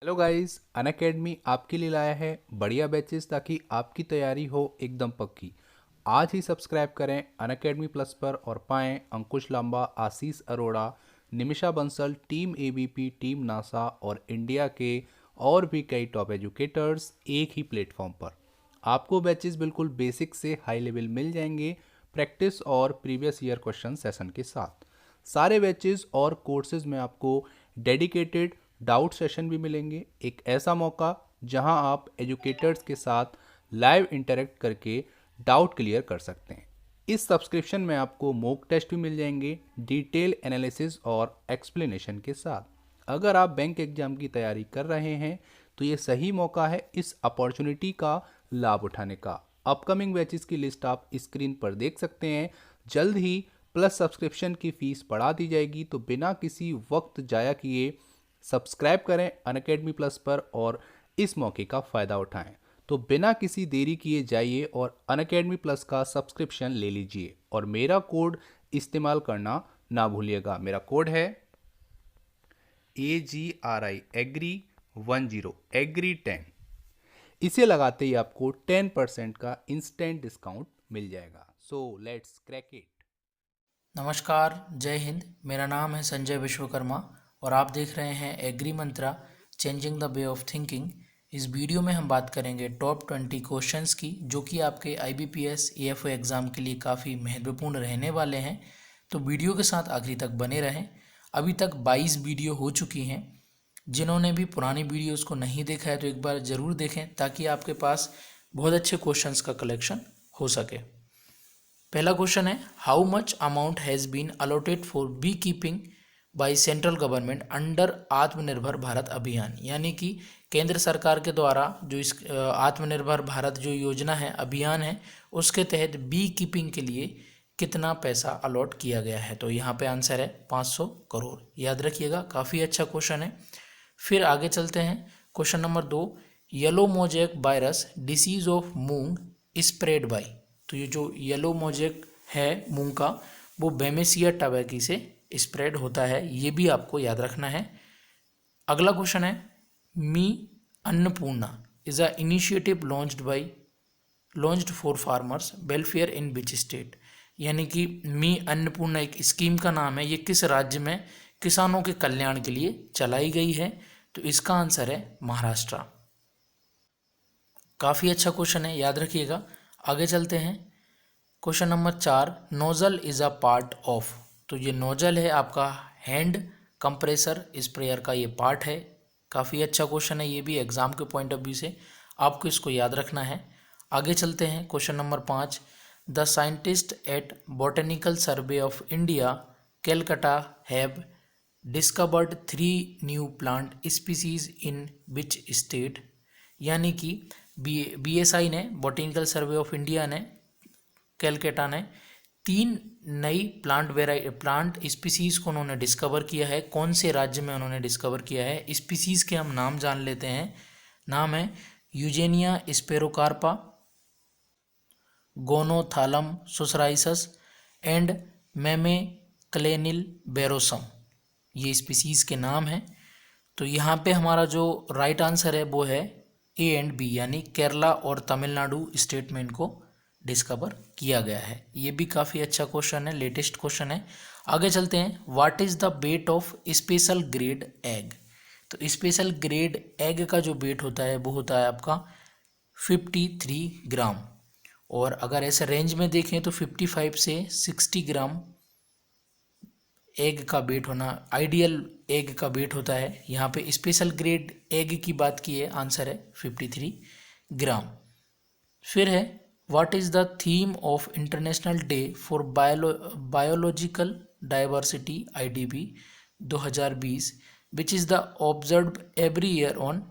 Hello guys, Unacademy आपके लिए लाया है बढ़िया बैचेस ताकि आपकी तैयारी हो एकदम पक्की। आज ही सब्सक्राइब करें अनअकैडमी प्लस पर और पाएं Ankush Lamba, Ashish Arora, Nimisha Bansal, team ABP, team NASA और इंडिया के और भी कई टॉप एजुकेटर्स एक ही प्लेटफॉर्म पर। आपको बैचेस बिल्कुल बेसिक से हाई लेवल मिल जाएंगे, प्रैक्टिस और प्रीवियस ईयर क्वेश्चन सेशन के साथ। सारे बैचेस और कोर्सेज में आपको डेडिकेटेड डाउट सेशन भी मिलेंगे, एक ऐसा मौका जहां आप एजुकेटर्स के साथ लाइव इंटरेक्ट करके डाउट क्लियर कर सकते हैं। इस सब्सक्रिप्शन में आपको मॉक टेस्ट भी मिल जाएंगे, डिटेल एनालिसिस और एक्सप्लेनेशन के साथ। अगर आप बैंक एग्जाम की तैयारी कर रहे हैं तो ये सही मौका है इस अपॉर्चुनिटी का लाभ उठाने का। अपकमिंग बैचेस की लिस्ट आप स्क्रीन पर देख सकते हैं। जल्द ही प्लस सब्सक्रिप्शन की फीस बढ़ा दी जाएगी, तो बिना किसी वक्त जाया किए सब्सक्राइब करें अनअकैडमी प्लस पर और इस मौके का फ़ायदा उठाएं। तो बिना किसी देरी किए जाइए और अनअकैडमी प्लस का सब्सक्रिप्शन ले लीजिए और मेरा कोड इस्तेमाल करना ना भूलिएगा। मेरा कोड है AGRI एग्री 10 एग्री 10। इसे लगाते ही आपको 10% का इंस्टेंट डिस्काउंट मिल जाएगा। So let's crack it. नमस्कार, जय हिंद। मेरा नाम है संजय विश्वकर्मा और आप देख रहे हैं agri mantra changing the way of thinking. इस वीडियो में हम बात करेंगे टॉप 20 क्वेश्चंस की, जो कि आपके IBPS AFO एग्ज़ाम के लिए काफ़ी महत्वपूर्ण रहने वाले हैं। तो वीडियो के साथ आखिरी तक बने रहें। अभी तक 22 वीडियो हो चुकी हैं। जिन्होंने भी पुरानी वीडियोस को नहीं देखा है तो एक बार ज़रूर देखें, ताकि आपके पास बहुत अच्छे क्वेश्चंस का कलेक्शन हो सके। पहला क्वेश्चन है, how much amount has been allotted for bee keeping by central government under Atmanirbhar Bharat अभियान। यानी कि केंद्र सरकार के द्वारा जो इस आत्मनिर्भर भारत जो योजना है, अभियान है, उसके तहत बी कीपिंग के लिए कितना पैसा अलॉट किया गया है। तो यहाँ पे आंसर है 500 करोड़। याद रखिएगा, काफ़ी अच्छा क्वेश्चन है। फिर आगे चलते हैं। Question number 2, yellow mosaic virus disease of moong spread by. तो ये जो येलो मोजेक है मूंग का, वो बेमेसिया टबैकी से स्प्रेड होता है। ये भी आपको याद रखना है। अगला क्वेश्चन है, Mee Annapurna is a initiative launched for farmers welfare in which state. यानी कि मी अन्नपूर्णा एक स्कीम का नाम है। ये किस राज्य में किसानों के कल्याण के लिए चलाई गई है। तो इसका आंसर है महाराष्ट्र। काफ़ी अच्छा क्वेश्चन है, याद रखिएगा। आगे चलते हैं। Question number 4, nozzle is a part of. तो ये नोजल है आपका हैंड कंप्रेसर स्प्रेयर का ये पार्ट है। काफ़ी अच्छा क्वेश्चन है ये भी, एग्जाम के पॉइंट ऑफ व्यू से आपको इसको याद रखना है। आगे चलते हैं। Question number 5, the scientist at botanical survey of India Calcutta have discovered 3 new plant species in which state. यानी कि BSI ने, बॉटेनिकल सर्वे ऑफ इंडिया ने, कैलकाटा ने 3 नई प्लांट स्पीसीज को उन्होंने डिस्कवर किया है। कौन से राज्य में उन्होंने डिस्कवर किया है? स्पीसीज के हम नाम जान लेते हैं। नाम है यूजेनिया स्पेरोकार्पा, गोनोथालम सुसराइसस एंड मेमेक्लेनिल बेरोसम। ये स्पीसीज के नाम हैं। तो यहाँ पे हमारा जो राइट आंसर है वो है A एंड B, यानी केरला और तमिलनाडु स्टेट में इनको डिस्कवर किया गया है। ये भी काफ़ी अच्छा क्वेश्चन है, लेटेस्ट क्वेश्चन है। आगे चलते हैं। What is the weight of special grade egg. तो स्पेशल ग्रेड एग का जो वेट होता है वो होता है आपका 53 ग्राम। और अगर ऐसे रेंज में देखें तो 55 से 60 ग्राम एग का वेट होना आइडियल एग का वेट होता है। यहाँ पे स्पेशल ग्रेड एग की बात की है, आंसर है 53 ग्राम। फिर है, what is the theme of international day for biological diversity IDB 2020 which is the observe every year on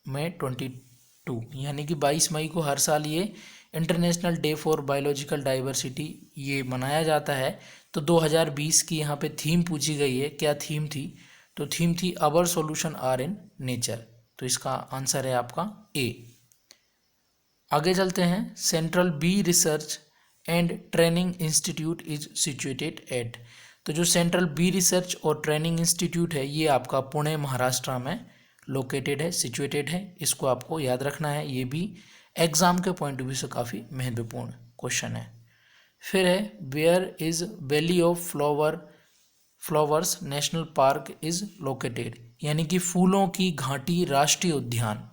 May 22। यानी कि 22 मई को हर साल ये international day for biological diversity ये मनाया जाता है। तो 2020 की यहाँ पे थीम पूछी गई है, क्या थीम थी? तो थीम थी our solution are in nature. तो इसका आंसर है आपका A। आगे चलते हैं। Central bee research and training institute is situated at. तो जो सेंट्रल बी रिसर्च और ट्रेनिंग इंस्टीट्यूट है ये आपका पुणे महाराष्ट्र में लोकेटेड है, सिचुएटेड है, इसको आपको याद रखना है। ये भी एग्जाम के पॉइंट ऑफ व्यू से काफ़ी महत्वपूर्ण क्वेश्चन है। फिर है where is valley of flowers national park is located, यानी कि फूलों की घाटी राष्ट्रीय उद्यान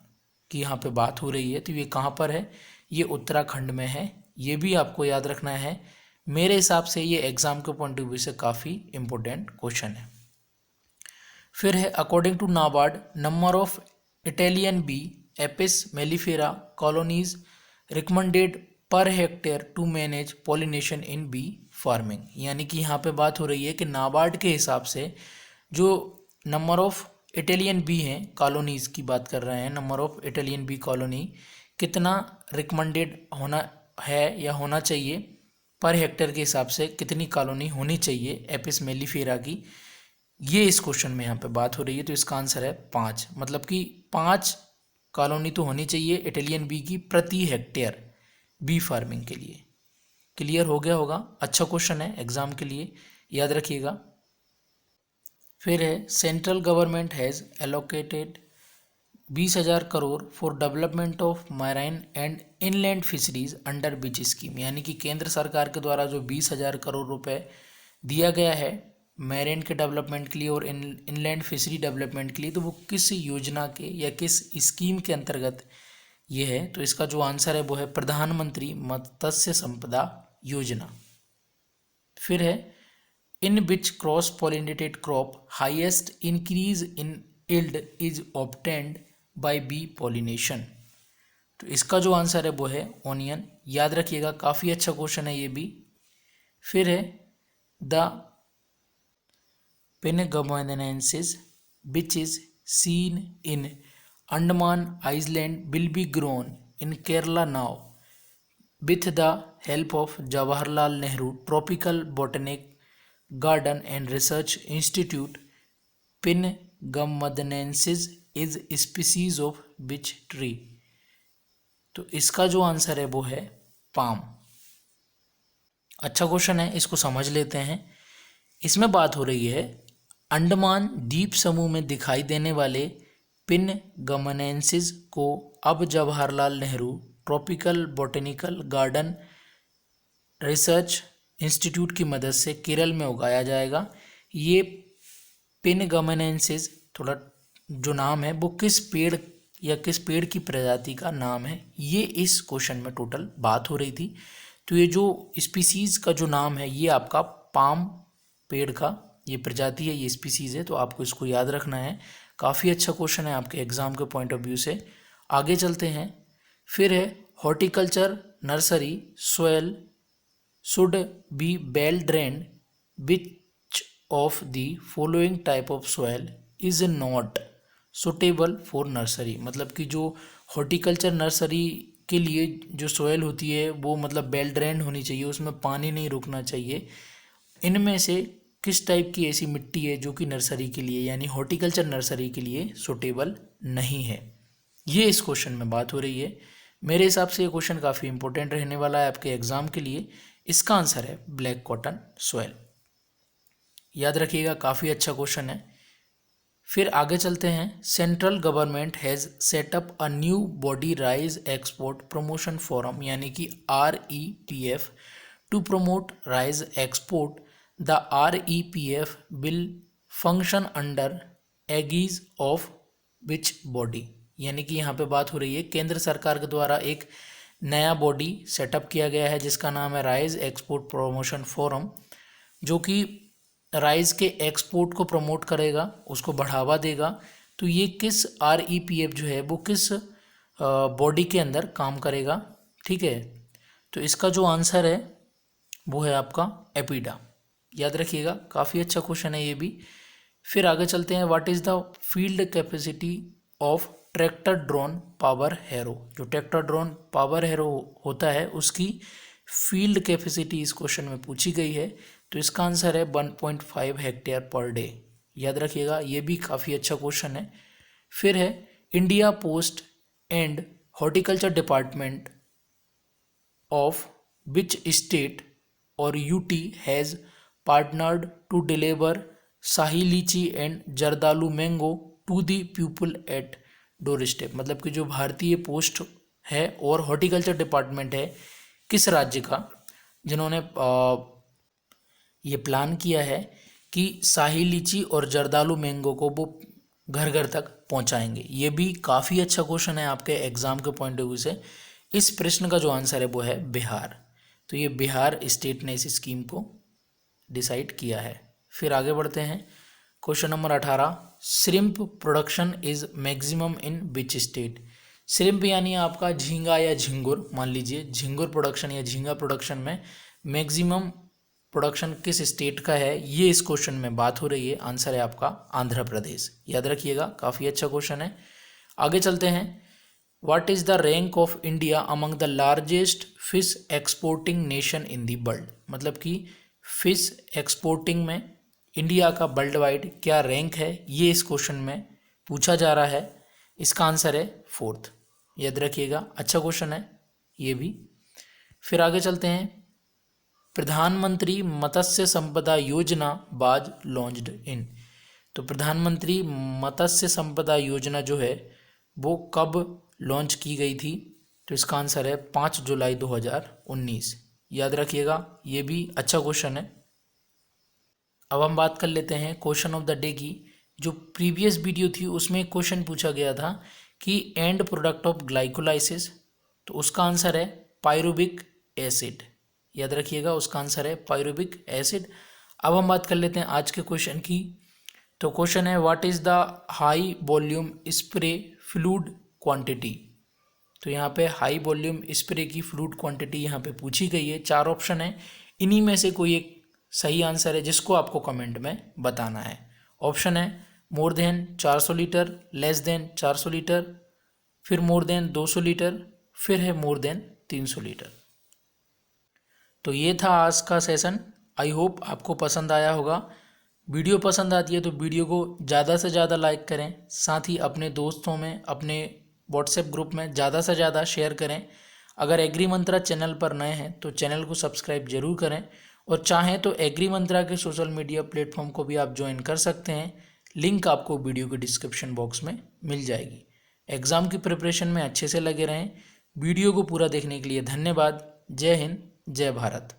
की यहाँ पे बात हो रही है, तो ये कहाँ पर है? ये उत्तराखंड में है। ये भी आपको याद रखना है। मेरे हिसाब से ये एग्जाम के पॉइंट ऑफ व्यू से काफ़ी इंपॉर्टेंट क्वेश्चन है। फिर है according to NABARD number of Italian bee Apis mellifera colonies recommended per hectare to manage pollination in bee farming, यानी कि यहाँ पे बात हो रही है कि नाबार्ड के हिसाब से जो नंबर ऑफ इटालियन बी हैं, कॉलोनीज की बात कर रहे हैं, number of Italian B colony कितना रिकमेंडेड होना है या होना चाहिए, पर हेक्टेयर के हिसाब से कितनी कॉलोनी होनी चाहिए एपिस मेलिफेरा की, ये इस क्वेश्चन में यहाँ पे बात हो रही है। तो इसका आंसर है 5, मतलब कि 5 कॉलोनी तो होनी चाहिए इटालियन बी की प्रति हेक्टेयर बी फार्मिंग के लिए। क्लियर हो गया होगा? अच्छा क्वेश्चन है एग्जाम के लिए, याद रखिएगा। फिर है central government has allocated 20,000 crore for development of marine and inland fisheries under which scheme, यानी कि केंद्र सरकार के द्वारा जो 20,000 करोड़ रुपए दिया गया है मैरीन के डेवलपमेंट के लिए और इनलैंड फिशरी डेवलपमेंट के लिए, तो वो किस योजना के या किस स्कीम के अंतर्गत ये है? तो इसका जो आंसर है वो है प्रधानमंत्री मत्स्य संपदा योजना। फिर है in which cross pollinated crop highest increase in yield is obtained by bee pollination, तो इसका जो आंसर है वो है ऑनियन। याद रखिएगा, काफ़ी अच्छा क्वेश्चन है ये भी। फिर है the Penguinensis, which is seen in Andaman Island, will be grown in Kerala now with the help of Jawaharlal Nehru Tropical Botanic Garden and Research Institute. Penguinensis is a species of which tree? तो इसका जो answer है वो है palm. अच्छा question है, इसको समझ लेते हैं। इसमें बात हो रही है अंडमान द्वीप समूह में दिखाई देने वाले पिनगमनेंसिस को अब Jawaharlal Nehru tropical botanical garden research institute की मदद से केरल में उगाया जाएगा। ये पिनगमनेंसिस थोड़ा जो नाम है वो किस पेड़ या किस पेड़ की प्रजाति का नाम है, ये इस क्वेश्चन में टोटल बात हो रही थी। तो ये जो स्पीसीज का जो नाम है ये आपका पाम पेड़ का ये प्रजाति है, ये स्पीसीज है, तो आपको इसको याद रखना है। काफ़ी अच्छा क्वेश्चन है आपके एग्जाम के पॉइंट ऑफ व्यू से। आगे चलते हैं। फिर है horticulture nursery soil should be well drained, which of the following type of soil is not suitable for nursery, मतलब कि जो हॉर्टिकल्चर नर्सरी के लिए जो सोयल होती है वो मतलब वेल ड्रेन्ड होनी चाहिए, उसमें पानी नहीं रुकना चाहिए। इनमें से किस टाइप की ऐसी मिट्टी है जो कि नर्सरी के लिए यानी हॉर्टिकल्चर नर्सरी के लिए सुटेबल नहीं है, ये इस क्वेश्चन में बात हो रही है। मेरे हिसाब से ये क्वेश्चन काफ़ी इंपॉर्टेंट रहने वाला है आपके एग्जाम के लिए। इसका आंसर है ब्लैक कॉटन सोयल। याद रखिएगा, काफ़ी अच्छा क्वेश्चन है। फिर आगे चलते हैं। Central government has set up a new body rice export promotion forum, यानी कि REPF to promote rice export. The REPF will function under aegis of which body, यानी कि यहाँ पे बात हो रही है केंद्र सरकार के द्वारा एक नया बॉडी सेटअप किया गया है जिसका नाम है राइस एक्सपोर्ट प्रमोशन फोरम, जो कि राइस के एक्सपोर्ट को प्रमोट करेगा, उसको बढ़ावा देगा। तो ये किस REPF जो है वो किस बॉडी के अंदर काम करेगा, ठीक है? तो इसका जो आंसर है वो है आपका एपीडा। याद रखिएगा, काफ़ी अच्छा क्वेश्चन है ये भी। फिर आगे चलते हैं। What is the field capacity of tractor drone power harrow, जो ट्रैक्टर ड्रोन पावर हैरो होता है उसकी फील्ड कैपेसिटी इस क्वेश्चन में पूछी गई है। तो इसका आंसर है 1.5 हेक्टेयर पर डे। याद रखिएगा, ये भी काफ़ी अच्छा क्वेश्चन है। फिर है India post and horticulture department of which state और UT has partnered to deliver Shahi Lychee and Jardalu Mango to the people at doorstep, मतलब कि जो भारतीय पोस्ट है और हॉर्टिकल्चर डिपार्टमेंट है किस राज्य का, जिन्होंने ये प्लान किया है कि शाही लीची और जर्दालू मैंगो को वो घर घर तक पहुंचाएंगे। ये भी काफ़ी अच्छा क्वेश्चन है आपके एग्जाम के पॉइंट ऑफ व्यू से। इस प्रश्न का जो आंसर है वो है बिहार। तो ये बिहार स्टेट ने इस स्कीम को डिसाइड किया है। फिर आगे बढ़ते हैं, question number 18, shrimp production is maximum in which state. Shrimp यानी आपका झींगा या झिंगुर, मान लीजिए झिंगुर प्रोडक्शन या झींगा प्रोडक्शन में मैक्सिमम प्रोडक्शन किस स्टेट का है, ये इस क्वेश्चन में बात हो रही है। आंसर है आपका आंध्र प्रदेश, याद रखिएगा, काफ़ी अच्छा क्वेश्चन है। आगे चलते हैं, what is the rank of India among the largest fish exporting nation in the world, मतलब कि फिश एक्सपोर्टिंग में इंडिया का वर्ल्ड वाइड क्या रैंक है, ये इस क्वेश्चन में पूछा जा रहा है। इसका आंसर है 4th, याद रखिएगा, अच्छा क्वेश्चन है ये भी। फिर आगे चलते हैं, प्रधानमंत्री मत्स्य संपदा योजना वाज लॉन्च्ड इन। तो प्रधानमंत्री मत्स्य संपदा योजना जो है वो कब लॉन्च की गई थी, तो इसका आंसर है 5 जुलाई 2019, याद रखिएगा, ये भी अच्छा क्वेश्चन है। अब हम बात कर लेते हैं क्वेश्चन ऑफ द डे की। जो प्रीवियस वीडियो थी उसमें क्वेश्चन पूछा गया था कि एंड प्रोडक्ट ऑफ ग्लाइकोलाइसिस, तो उसका आंसर है पायरुविक एसिड, याद रखिएगा, उसका आंसर है पायरुविक एसिड। अब हम बात कर लेते हैं आज के क्वेश्चन की। तो क्वेश्चन है, what is the high volume spray fluid quantity. तो यहाँ पे हाई वॉल्यूम स्प्रे की फ्लूइड क्वांटिटी यहाँ पे पूछी गई है। 4 ऑप्शन है, इन्हीं में से कोई एक सही आंसर है जिसको आपको कमेंट में बताना है। ऑप्शन है more than 400 litre, less than 400 litre, फिर मोर देन 200 लीटर, फिर है मोर देन 300 लीटर। तो ये था आज का सेशन। आई होप आपको पसंद आया होगा। वीडियो पसंद आती है तो वीडियो को ज़्यादा से ज़्यादा लाइक करें, साथ ही अपने दोस्तों में, अपने व्हाट्सएप ग्रुप में ज़्यादा से ज़्यादा शेयर करें। अगर एग्री मंत्रा चैनल पर नए हैं तो चैनल को सब्सक्राइब जरूर करें, और चाहें तो एग्री मंत्रा के सोशल मीडिया प्लेटफॉर्म को भी आप ज्वाइन कर सकते हैं। लिंक आपको वीडियो के डिस्क्रिप्शन बॉक्स में मिल जाएगी। एग्ज़ाम की प्रिपरेशन में अच्छे से लगे रहें। वीडियो को पूरा देखने के लिए धन्यवाद। जय हिंद, जय भारत।